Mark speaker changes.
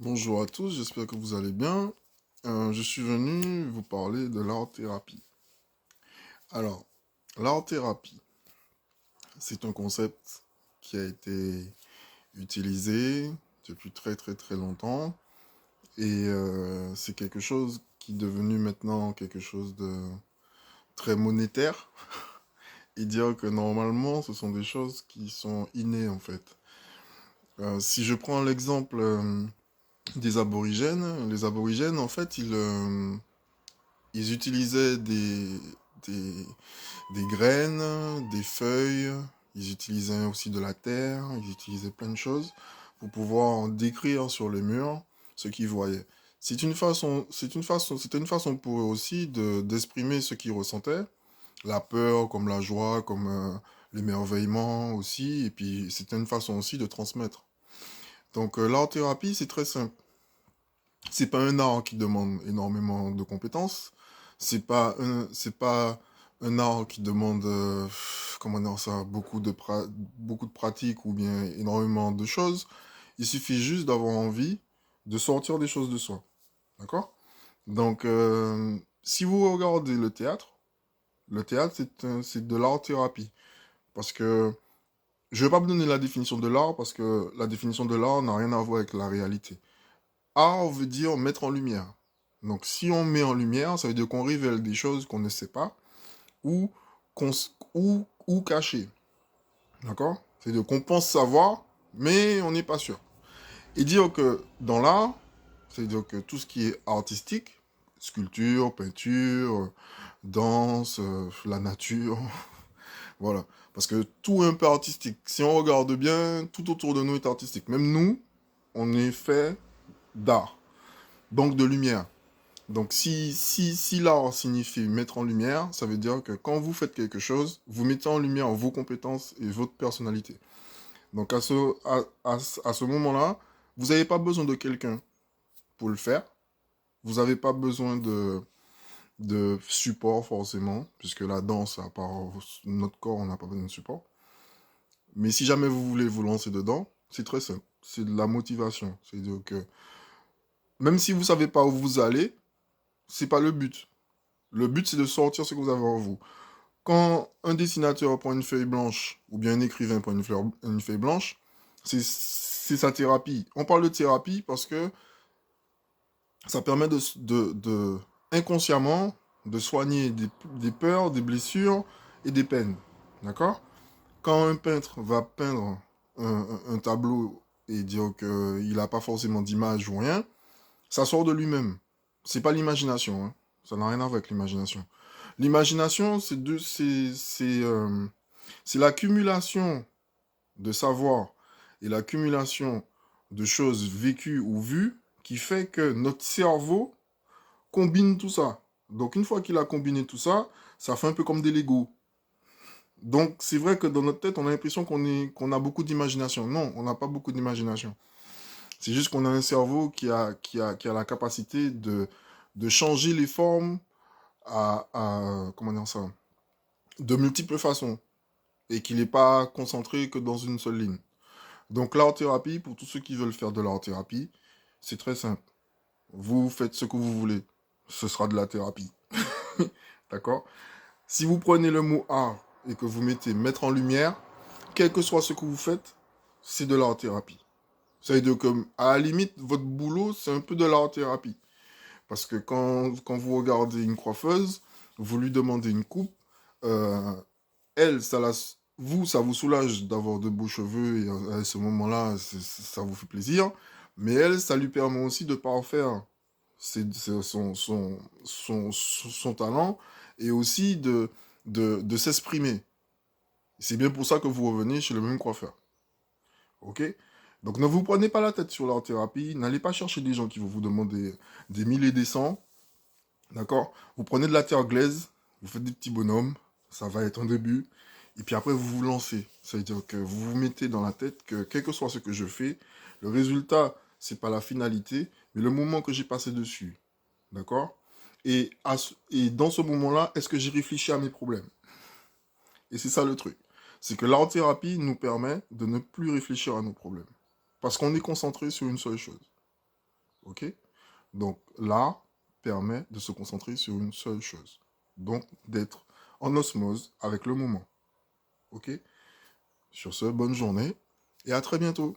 Speaker 1: Bonjour à tous, j'espère que vous allez bien. Je suis venu vous parler de l'art-thérapie. Alors, l'art-thérapie, c'est un concept qui a été utilisé depuis très très très longtemps et c'est quelque chose qui est devenu maintenant quelque chose de très monétaire et dire que normalement ce sont des choses qui sont innées en fait. Si je prends l'exemple des aborigènes, les aborigènes en fait ils utilisaient des, des graines, des feuilles, ils utilisaient aussi de la terre, ils utilisaient plein de choses pour pouvoir décrire sur les murs ce qu'ils voyaient. C'était une façon pour eux aussi d'exprimer ce qu'ils ressentaient, la peur comme la joie, comme l'émerveillement aussi, et puis c'était une façon aussi de transmettre. Donc l'art-thérapie, c'est très simple. C'est pas un art qui demande énormément de compétences. C'est pas un art qui demande, comment dire ça, beaucoup de pratiques ou bien énormément de choses. Il suffit juste d'avoir envie de sortir des choses de soi. D'accord? Donc, si vous regardez le théâtre, c'est de l'art-thérapie. Parce que, je vais pas vous donner la définition de l'art parce que la définition de l'art n'a rien à voir avec la réalité. Art veut dire mettre en lumière. Donc, si on met en lumière, ça veut dire qu'on révèle des choses qu'on ne sait pas ou, ou cacher. D'accord? C'est-à-dire qu'on pense savoir, mais on n'est pas sûr. Et dire que dans l'art, c'est-à-dire que tout ce qui est artistique, sculpture, peinture, danse, la nature, voilà. Parce que tout est un peu artistique. Si on regarde bien, tout autour de nous est artistique. Même nous, on est fait d'art, donc de lumière. Donc si l'art signifie mettre en lumière, ça veut dire que quand vous faites quelque chose, vous mettez en lumière vos compétences et votre personnalité. Donc à ce moment-là, vous n'avez pas besoin de quelqu'un pour le faire. Vous n'avez pas besoin de support forcément, puisque la danse, à part notre corps, on n'a pas besoin de support. Mais si jamais vous voulez vous lancer dedans, c'est très simple. C'est de la motivation. C'est-à-dire que même si vous ne savez pas où vous allez, c'est pas le but. Le but, c'est de sortir ce que vous avez en vous. Quand un dessinateur prend une feuille blanche, ou bien un écrivain prend une feuille blanche, c'est sa thérapie. On parle de thérapie parce que ça permet inconsciemment de soigner des peurs, des blessures et des peines. D'accord? Quand un peintre va peindre un tableau et dire qu'il n'a pas forcément d'image ou rien, ça sort de lui-même. C'est pas l'imagination, hein. Ça n'a rien à voir avec l'imagination. L'imagination, c'est l'accumulation de savoir et l'accumulation de choses vécues ou vues qui fait que notre cerveau combine tout ça. Donc une fois qu'il a combiné tout ça, ça fait un peu comme des Legos. Donc c'est vrai que dans notre tête, on a l'impression qu'on a beaucoup d'imagination. Non, on n'a pas beaucoup d'imagination. C'est juste qu'on a un cerveau qui a la capacité de changer les formes comment dire ça, de multiples façons et qu'il n'est pas concentré que dans une seule ligne. Donc l'art-thérapie, pour tous ceux qui veulent faire de l'art-thérapie, c'est très simple. Vous faites ce que vous voulez. Ce sera de la thérapie. D'accord? Si vous prenez le mot art et que vous mettez mettre en lumière, quel que soit ce que vous faites, c'est de l'art-thérapie. Ça veut dire que, à la limite, votre boulot, c'est un peu de l'art-thérapie. Parce que quand vous regardez une coiffeuse, vous lui demandez une coupe, euh, elle, ça vous soulage d'avoir de beaux cheveux et à ce moment-là, ça vous fait plaisir. Mais elle, ça lui permet aussi de parfaire son talent et aussi de s'exprimer. C'est bien pour ça que vous revenez chez le même coiffeur. Ok? Donc ne vous prenez pas la tête sur l'art thérapie, n'allez pas chercher des gens qui vont vous demander des mille et des cents. D'accord? Vous prenez de la terre glaise, vous faites des petits bonhommes, ça va être un début, et puis après vous vous lancez. Ça veut dire que vous vous mettez dans la tête que quel que soit ce que je fais, le résultat, c'est pas la finalité, mais le moment que j'ai passé dessus. D'accord? Et dans ce moment-là, est-ce que j'ai réfléchi à mes problèmes? Et c'est ça le truc. C'est que l'art-thérapie nous permet de ne plus réfléchir à nos problèmes. Parce qu'on est concentré sur une seule chose. Ok? Donc, l'art permet de se concentrer sur une seule chose. Donc, d'être en osmose avec le moment. Ok? Sur ce, bonne journée et à très bientôt.